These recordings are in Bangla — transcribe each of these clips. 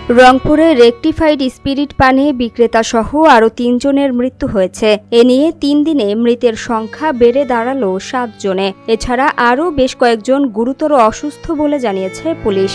রংপুরে রেকটিফাইড স্পিরিট পানে বিক্রেতাসহ আরও ৩ জনের মৃত্যু হয়েছে। এ নিয়ে ৩ দিনে মৃতের সংখ্যা বেড়ে দাঁড়ালো ৭ জনে। এছাড়া আরও বেশ কয়েকজন গুরুতর অসুস্থ বলে জানিয়েছে পুলিশ।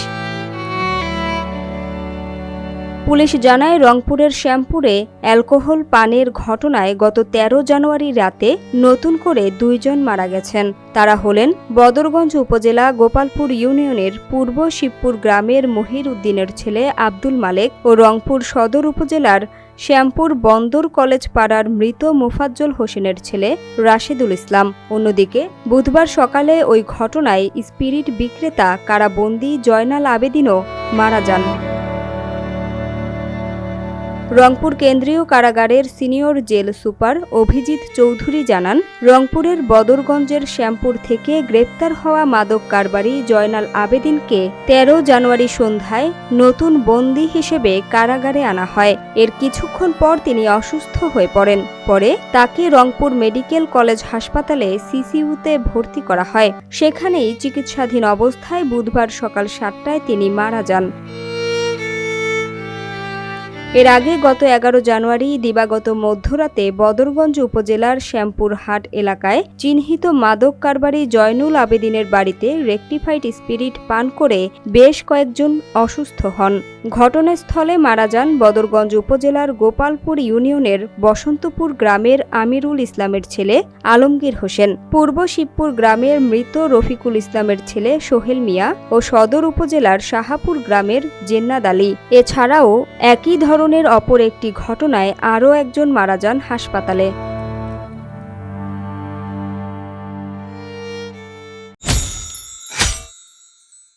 পুলিশ জানায়, রংপুরের শ্যামপুরে অ্যালকোহল পানের ঘটনায় গত ১৩ জানুয়ারি রাতে নতুন করে ২ জন মারা গেছেন। তারা হলেন বদরগঞ্জ উপজেলা গোপালপুর ইউনিয়নের পূর্ব শিবপুর গ্রামের মহির উদ্দিনের ছেলে আব্দুল মালেক ও রংপুর সদর উপজেলার শ্যামপুর বন্দর কলেজ পাড়ার মৃত মোফাজ্জল হোসেনের ছেলে রাশেদুল ইসলাম। অন্যদিকে বুধবার সকালে ওই ঘটনায় স্পিরিট বিক্রেতা কারাবন্দী জয়নাল আবেদিনও মারা যান। রংপুর কেন্দ্রীয় কারাগারের senior jail super Abhijit Chowdhury জানান, রংপুরের বদরগঞ্জের শ্যামপুর থেকে গ্রেপ্তার হওয়া মাদক কারবারি জয়নাল আবেদিনকে ১৩ জানুয়ারি সন্ধ্যায় নতুন বন্দী হিসেবে কারাগারে আনা হয়। এর কিছুক্ষণ পর তিনি অসুস্থ হয়ে পড়েন। পরে তাকে রংপুর মেডিকেল কলেজ হাসপাতালে সিসিইউতে ভর্তি করা হয়। সেখানেই চিকিৎসাধীন অবস্থায় বুধবার সকাল ৭টায় তিনি মারা যান। এর আগে গত ১১ জানুয়ারি দিবাগত মধ্যরাতে বদরগঞ্জ উপজেলার শ্যামপুর হাট এলাকায় চিহ্নিত মাদক কারবারি জয়নুল আবেদিনের বাড়িতে রেকটিফাইড স্পিরিট পান করে বেশ কয়েকজন অসুস্থ হন। ঘটনাস্থলে মারা যান বদরগঞ্জ উপজেলার গোপালপুর ইউনিয়নের বসন্তপুর গ্রামের আমিরুল ইসলামের ছেলে আলমগীর হোসেন, পূর্ব শিবপুর গ্রামের মৃত রফিকুল ইসলামের ছেলে সোহেল মিয়া ও সদর উপজেলার শাহাপুর গ্রামের জেন্নাদ আলী। এছাড়াও একই ধরনের অপর একটি ঘটনায় আরও একজন মারা যান হাসপাতালে।